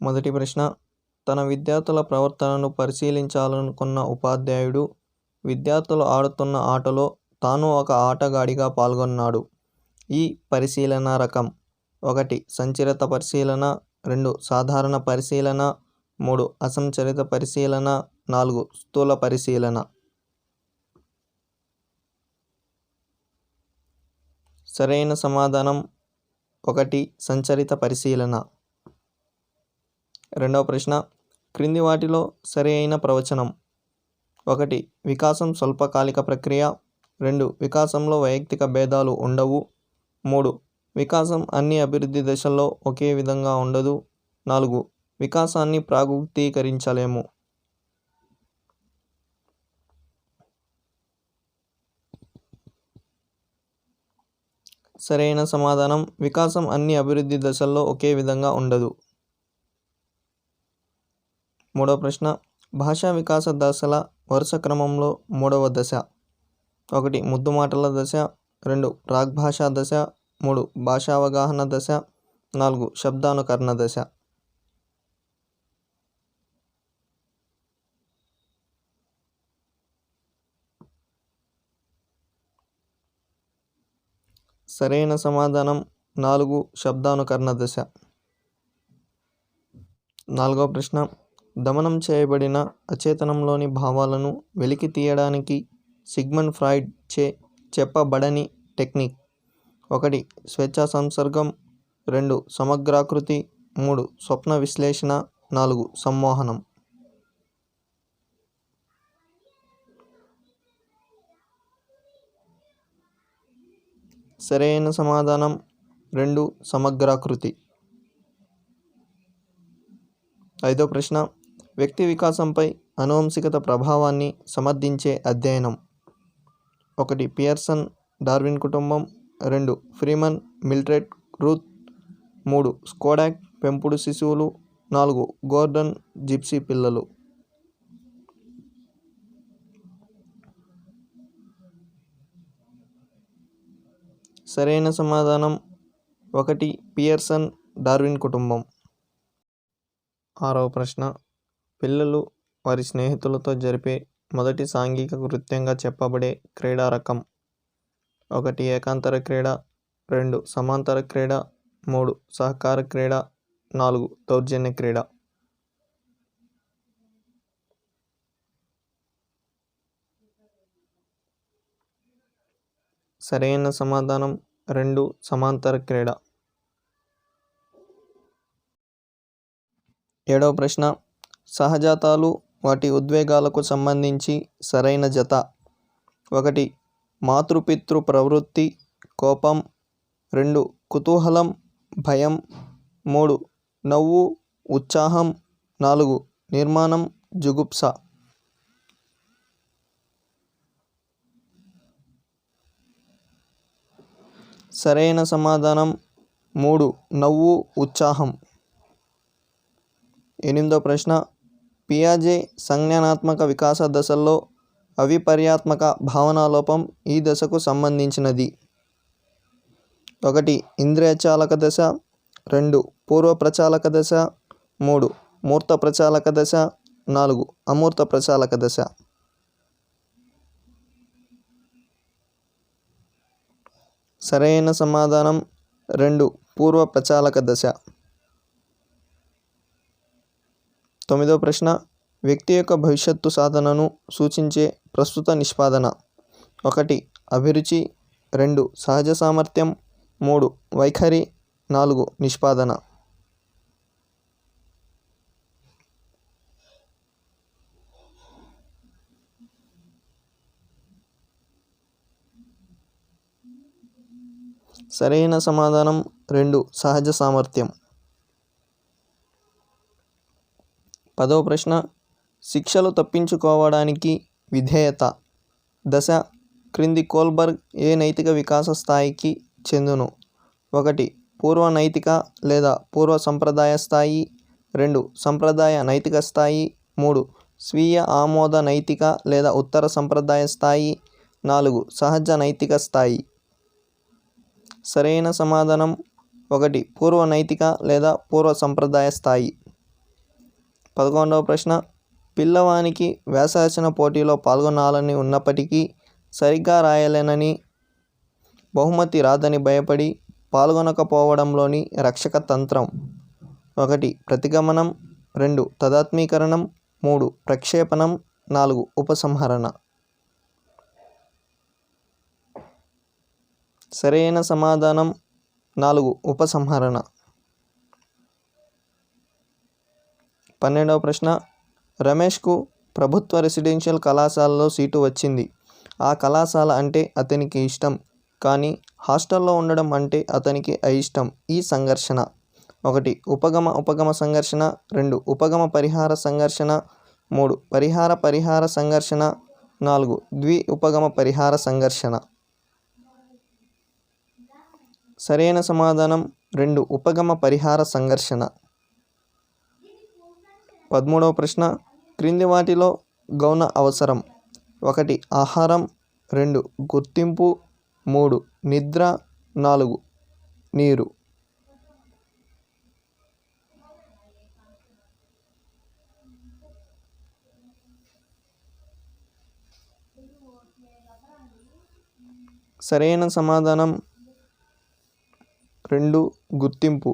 మొదటి ప్రశ్న, తన విద్యార్థుల ప్రవర్తనను పరిశీలించాలనుకున్న ఉపాధ్యాయుడు విద్యార్థులు ఆడుతున్న ఆటలో తాను ఒక ఆటగాడిగా పాల్గొన్నాడు. ఈ పరిశీలన రకం: 1. సంచరిత పరిశీలన, 2. సాధారణ పరిశీలన, 3. అసంచరిత పరిశీలన, 4. స్థూల పరిశీలన. సరైన సమాధానం 1. సంచరిత పరిశీలన. రెండవ ప్రశ్న, క్రింది వాటిలో సరి అయిన ప్రవచనం: 1. వికాసం స్వల్పకాలిక ప్రక్రియ, 2. వికాసంలో వైయక్తిక భేదాలు ఉండవు, 3. వికాసం అన్ని అభివృద్ధి దశల్లో ఒకే విధంగా ఉండదు, 4. వికాసాన్ని ప్రాగుక్తీకరించలేము. సరైన సమాధానం వికాసం అన్ని అభివృద్ధి దశల్లో ఒకే విధంగా ఉండదు. మూడవ ప్రశ్న, భాషా వికాస దశల వరుస క్రమంలో మూడవ దశ: 1. ముద్దుమాటల దశ, 2. ప్రాగ్భాషా దశ, 3. భాషావగాహన దశ, 4. శబ్దానుకరణ దశ. సరైన సమాధానం 4. శబ్దానుకరణ దశ. నాలుగవ ప్రశ్న, దమనం చేయబడిన అచేతనంలోని భావాలను వెలికి తీయడానికి సిగ్మండ్ ఫ్రాయిడ్ చే చెప్పబడని టెక్నిక్: 1. స్వేచ్ఛా సంసర్గం, 2. సమగ్రాకృతి, 3. స్వప్న విశ్లేషణ, 4. సమ్మోహనం. సరైన సమాధానం 2. సమగ్రాకృతి. ఐదో ప్రశ్న, వ్యక్తి వికాసంపై అనువంశికత ప్రభావాన్ని సమర్థించే అధ్యయనం: 1. పియర్సన్ డార్విన్ కుటుంబం, 2. Freeman Mildred Ruth, 3. స్కోడాక్ పెంపుడు శిశువులు, 4. గోర్డన్ జిప్సీ పిల్లలు. సరైన సమాధానం 1. పియర్సన్ డార్విన్ కుటుంబం. ఆరవ ప్రశ్న, పిల్లలు వారి స్నేహితులతో జరిపే మొదటి సాంఘిక కృత్యంగా చెప్పబడే క్రీడా రకం: 1. ఏకాంతర క్రీడ, 2. సమాంతర క్రీడ, 3. సహకార క్రీడ, 4. దౌర్జన్య క్రీడ. సరైన సమాధానం 2. సమాంతర క్రీడ. ఏడవ ప్రశ్న, సహజాతాలు వాటి ఉద్వేగాలకు సంబంధించి సరైన జత: 1. మాతృపితృ ప్రవృత్తి కోపం, 2. కుతూహలం భయం, 3. నవ్వు ఉత్సాహం, 4. నిర్మాణం జుగుప్స. సరైన సమాధానం 3. నవ్వు ఉత్సాహం. ఎనిమిదో ప్రశ్న, పియాజే సంజ్ఞానాత్మక వికాస దశల్లో అవిపర్యాత్మక భావనాలోపం ఈ దశకు సంబంధించినది: 1. ఇంద్రియచాలక దశ, 2. పూర్వ ప్రచాలక దశ, 3. మూర్త ప్రచాలక దశ, 4. అమూర్త ప్రచాలక దశ. సరైన సమాధానం 2. పూర్వ ప్రచాలక దశ. తొమ్మిదో ప్రశ్న, వ్యక్తి యొక్క భవిష్యత్తు సాధనను సూచించే ప్రస్తుత నిష్పాదన: 1. అభిరుచి, 2. సహజ సామర్థ్యం, 3. వైఖరి, 4. నిష్పాదన. సరైన సమాధానం 2. సహజ సామర్థ్యం. 10వ ప్రశ్న, శిక్షలు తప్పించుకోవడానికి విధేయత దశ క్రింది కోల్బర్గ్ ఏ నైతిక వికాస స్థాయికి చెందును? 1. పూర్వ నైతిక లేదా పూర్వ సంప్రదాయ స్థాయి, 2. సంప్రదాయ నైతిక స్థాయి, 3. స్వీయ ఆమోద నైతిక లేదా ఉత్తర సంప్రదాయ స్థాయి, 4. సహజ నైతిక స్థాయి. సరైన సమాధానం 1. పూర్వ నైతిక లేదా పూర్వ సంప్రదాయ స్థాయి. 11వ ప్రశ్న, పిల్లవానికి వ్యాసరచన పోటీలో పాల్గొనాలని ఉన్నప్పటికీ సరిగ్గా రాయలేనని, బహుమతి రాదని భయపడి పాల్గొనకపోవడంలోని రక్షక తంత్రం. 1 ప్రతిగమనం, 2 తదాత్మీకరణం, 3 ప్రక్షేపణం, 4 ఉపసంహరణ. సరైన సమాధానం 4 ఉపసంహరణ. 12వ ప్రశ్న, రమేష్కు ప్రభుత్వ రెసిడెన్షియల్ కళాశాలలో సీటు వచ్చింది. ఆ కళాశాల అంటే అతనికి ఇష్టం, కానీ హాస్టల్లో ఉండడం అంటే అతనికి అయిష్టం. ఈ సంఘర్షణ. 1 ఉపగమ సంఘర్షణ, 2 ఉపగమ పరిహార సంఘర్షణ, 3 పరిహార సంఘర్షణ, 4 ఉపగమ పరిహార సంఘర్షణ. సరైన సమాధానం 2 ఉపగమ పరిహార సంఘర్షణ. 13వ ప్రశ్న, క్రింది వాటిలో గౌణ అవసరం. 1 ఆహారం, 2 గుర్తింపు, 3 నిద్ర, 4 నీరు. సరైన సమాధానం 2 గుర్తింపు.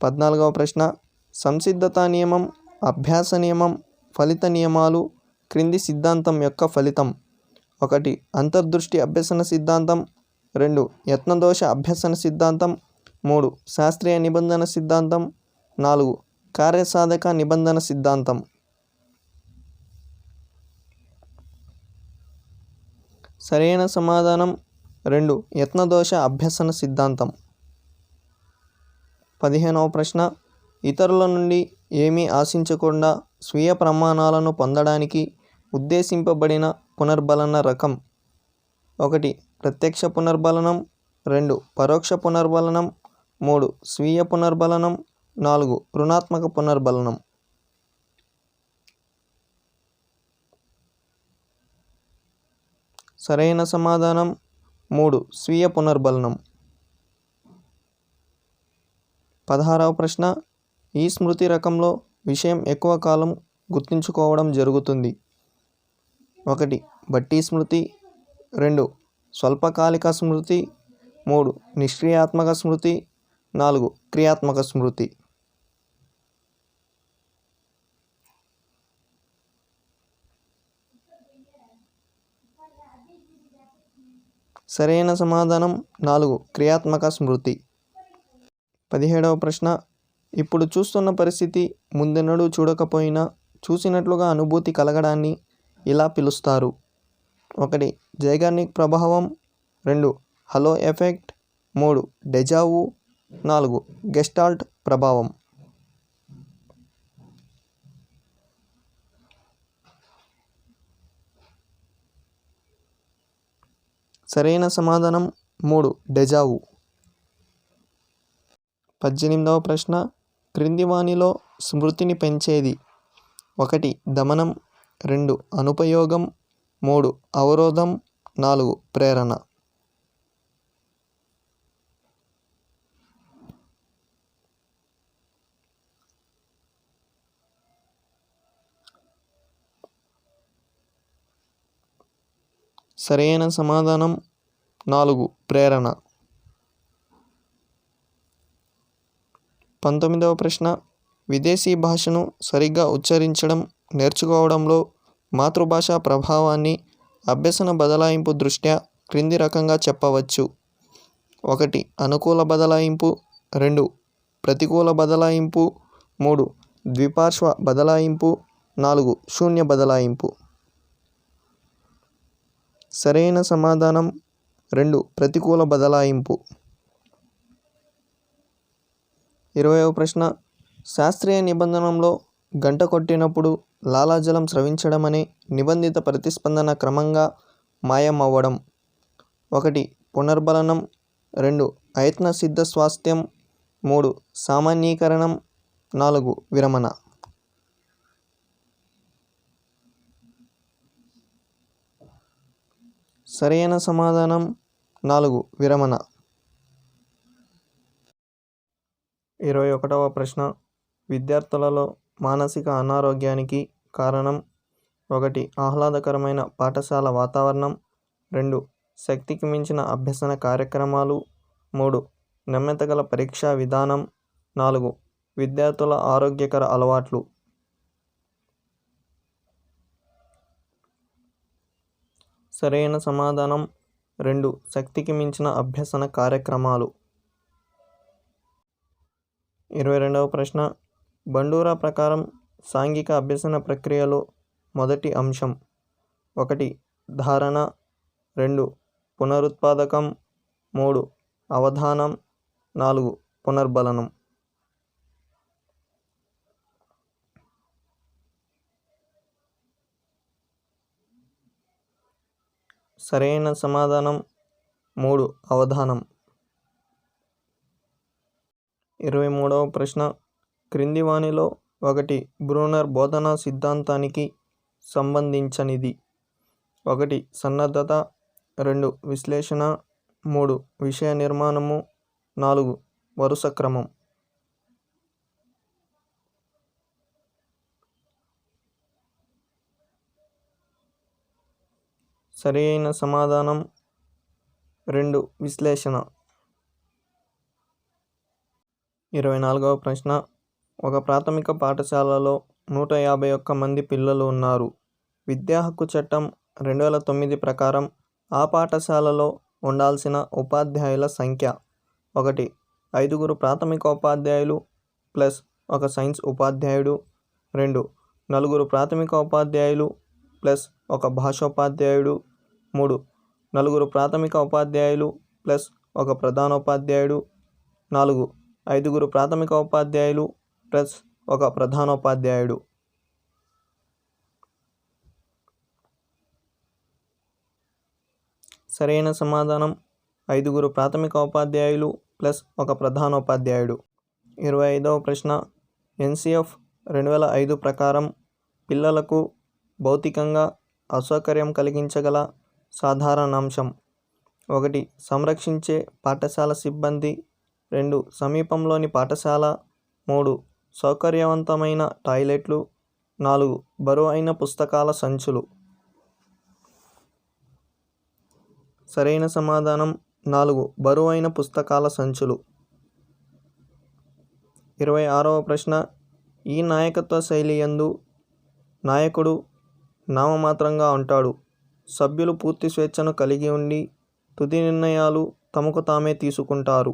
14వ ప్రశ్న, సంసిద్ధతా నియమం, అభ్యాస నియమం, ఫలిత నియమాలు క్రింది సిద్ధాంతం యొక్క ఫలితం. 1 అంతర్దృష్టి అభ్యసన సిద్ధాంతం, 2 యత్నదోష అభ్యసన సిద్ధాంతం, 3 శాస్త్రీయ నిబంధన సిద్ధాంతం, 4 కార్యసాధక నిబంధన సిద్ధాంతం. సరైన సమాధానం 2 యత్నదోష అభ్యసన సిద్ధాంతం. 15వ ప్రశ్న, ఇతరుల నుండి ఏమీ ఆశించకుండా స్వీయ ప్రమాణాలను పొందడానికి ఉద్దేశింపబడిన పునర్బలన రకం. 1 ప్రత్యక్ష పునర్బలనం, 2 పరోక్ష పునర్బలనం, 3 స్వీయ పునర్బలనం, 4 రుణాత్మక పునర్బలనం. సరైన సమాధానం 3 స్వీయ పునర్బలనం. 16వ ప్రశ్న, ఈ స్మృతి రకంలో విషయం ఎక్కువ కాలం గుర్తుంచుకోవడం జరుగుతుంది. 1 బట్టి స్మృతి, 2 స్వల్పకాలిక స్మృతి, 3 నిష్క్రియాత్మక స్మృతి, 4 క్రియాత్మక స్మృతి. సరైన సమాధానం 4 క్రియాత్మక స్మృతి. 17వ ప్రశ్న, ఇప్పుడు చూస్తున్న పరిస్థితి ముందెన్నడూ చూడకపోయినా చూసినట్లుగా అనుభూతి కలగడాన్ని ఇలా పిలుస్తారు. 1 జైగార్నిక్ ప్రభావం, 2 హలో ఎఫెక్ట్, 3 డెజావు, 4 గెస్టాల్ట్ ప్రభావం. సరైన సమాధానం 3 డెజావు. 18వ ప్రశ్న, క్రింది వానిలో స్మృతిని పెంచేది. 1 దమనం, 2 అనుపయోగం, 3 అవరోధం, 4 ప్రేరణ. సరైన సమాధానం 4 ప్రేరణ. 19వ ప్రశ్న, విదేశీ భాషను సరిగ్గా ఉచ్చరించడం నేర్చుకోవడంలో మాతృభాష ప్రభావాన్ని అభ్యసన బదలాయింపు దృష్ట్యా క్రింది రకంగా చెప్పవచ్చు. 1 అనుకూల బదలాయింపు, 2 ప్రతికూల బదలాయింపు, 3 ద్విపార్శ్వ బదలాయింపు, 4 శూన్య బదలాయింపు. సరైన సమాధానం 2 ప్రతికూల బదలాయింపు. 20వ ప్రశ్న, శాస్త్రీయ నిబంధనలో గంట కొట్టినప్పుడు లాలాజలం స్రవించడం అనే నిబంధిత ప్రతిస్పందన క్రమంగా మాయమవ్వడం. 1 పునర్బలనం, 2 అయత్న సిద్ధ స్వాస్థ్యం, 3 సామాన్యీకరణం, 4 విరమణ. సరైన సమాధానం 4 విరమణ. 21వ ప్రశ్న విద్యార్థులలో మానసిక అనారోగ్యానికి కారణం 1. ఆహ్లాదకరమైన పాఠశాల వాతావరణం 2. శక్తికి మించిన అభ్యసన కార్యక్రమాలు 3. నమ్యతగల పరీక్షా విధానం 4. విద్యార్థుల ఆరోగ్యకర అలవాట్లు. సరైన సమాధానం 2. శక్తికి మించిన అభ్యసన కార్యక్రమాలు. 22వ ప్రశ్న బండూరా ప్రకారం సాంఘిక అభ్యసన ప్రక్రియలో మొదటి అంశం 1. ధారణ 2. పునరుత్పాదకం 3. అవధానం 4. పునర్బలనం. సరైన సమాధానం 3. అవధానం. 23వ ప్రశ్న క్రింది వానిలో 1 బ్రూనర్ బోధనా సిద్ధాంతానికి సంబంధించనిది. 1. సన్నద్ధత 2. విశ్లేషణ 3. విషయ నిర్మాణము 4. వరుస క్రమం. సరైన సమాధానం 2. విశ్లేషణ. 24వ ప్రశ్న ఒక ప్రాథమిక పాఠశాలలో 151 మంది పిల్లలు ఉన్నారు. విద్యా హక్కు చట్టం 2009 ప్రకారం ఆ పాఠశాలలో ఉండాల్సిన ఉపాధ్యాయుల సంఖ్య 1. 5 ప్రాథమిక ఉపాధ్యాయులు ప్లస్ 1 సైన్స్ ఉపాధ్యాయుడు 2. 4 ప్రాథమిక ఉపాధ్యాయులు ప్లస్ 1 భాషోపాధ్యాయుడు 3. 4 ప్రాథమిక ఉపాధ్యాయులు ప్లస్ 1 ప్రధానోపాధ్యాయుడు 4. 5 ప్రాథమిక ఉపాధ్యాయులు ప్లస్ 1 ప్రధానోపాధ్యాయుడు. సరైన సమాధానం 5 ప్రాథమిక ఉపాధ్యాయులు ప్లస్ 1 ప్రధానోపాధ్యాయుడు. 25వ ప్రశ్న ఎన్సిఎఫ్ 2005 ప్రకారం పిల్లలకు భౌతికంగా అసౌకర్యం కలిగించగల సాధారణాంశం 1. సంరక్షించే పాఠశాల సిబ్బంది 2. సమీపంలోని పాఠశాల 3. సౌకర్యవంతమైన టాయిలెట్లు 4. బరువైన పుస్తకాల సంచులు. సరైన సమాధానం 4. బరువైన పుస్తకాల సంచులు. 26వ ప్రశ్న ఈ నాయకత్వ శైలి యందు నాయకుడు నామమాత్రంగా ఉంటాడు. సభ్యులు పూర్తి స్వేచ్ఛను కలిగి ఉండి తుది నిర్ణయాలు తమకు తామే తీసుకుంటారు.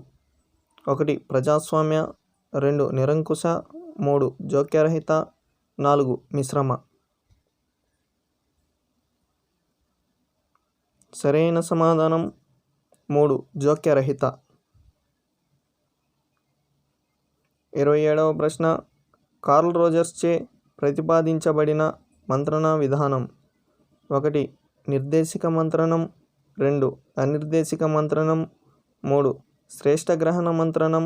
1. ప్రజాస్వామ్య 2. నిరంకుశ 3. జోక్యరహిత 4. మిశ్రమ. సరైన సమాధానం 3. జోక్యరహిత. 27వ ప్రశ్న కార్ల్ రోజర్స్ చే ప్రతిపాదించబడిన మంత్రణ విధానం 1. నిర్దేశిక మంత్రణం 2. అనిర్దేశిక మంత్రణం 3. శ్రేష్ఠ గ్రహణ మంత్రణం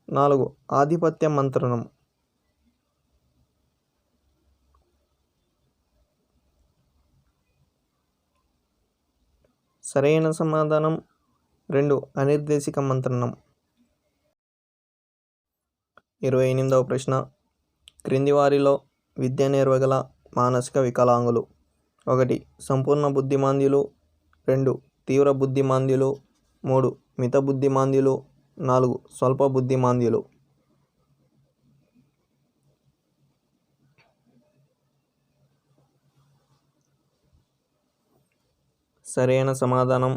4. ఆధిపత్య మంత్రణం. సరైన సమాధానం 2. అనిర్దేశిక మంత్రణం. 28వ ప్రశ్న క్రింది వారిలో విద్య నేర్వగల మానసిక వికలాంగులు 1. సంపూర్ణ బుద్ధిమాంద్యులు 2. తీవ్ర బుద్ధిమాంద్యులు 3. మిత బుద్ధిమాంద్యులు 4. స్వల్ప బుద్ధిమాంద్యులు. సరైన సమాధానం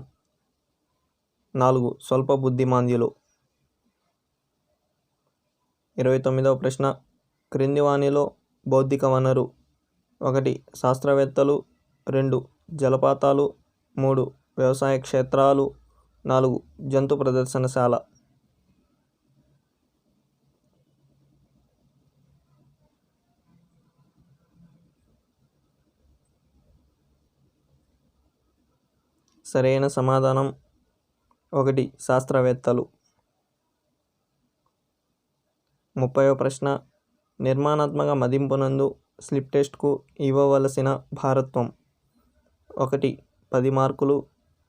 4. స్వల్ప బుద్ధిమాంద్యులు. 29వ ప్రశ్న క్రింది వానిలో బౌద్ధిక వనరు 1. శాస్త్రవేత్తలు 2. జలపాతాలు 3. వ్యవసాయ క్షేత్రాలు 4. జంతు ప్రదర్శనశాల. సరైన సమాధానం 1. శాస్త్రవేత్తలు. 30వ ప్రశ్న నిర్మాణాత్మక మదింపునందు స్లిప్ టెస్ట్కు ఇవ్వవలసిన భారత్వం 1. 10 మార్కులు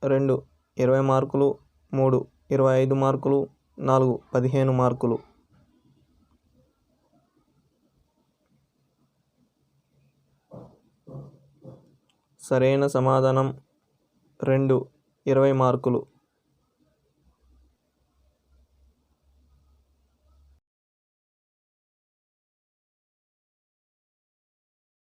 2. 20 మార్కులు 3. 25 మార్కులు 4. 15 మార్కులు. సరైన సమాధానం 2, 20 మార్కులు.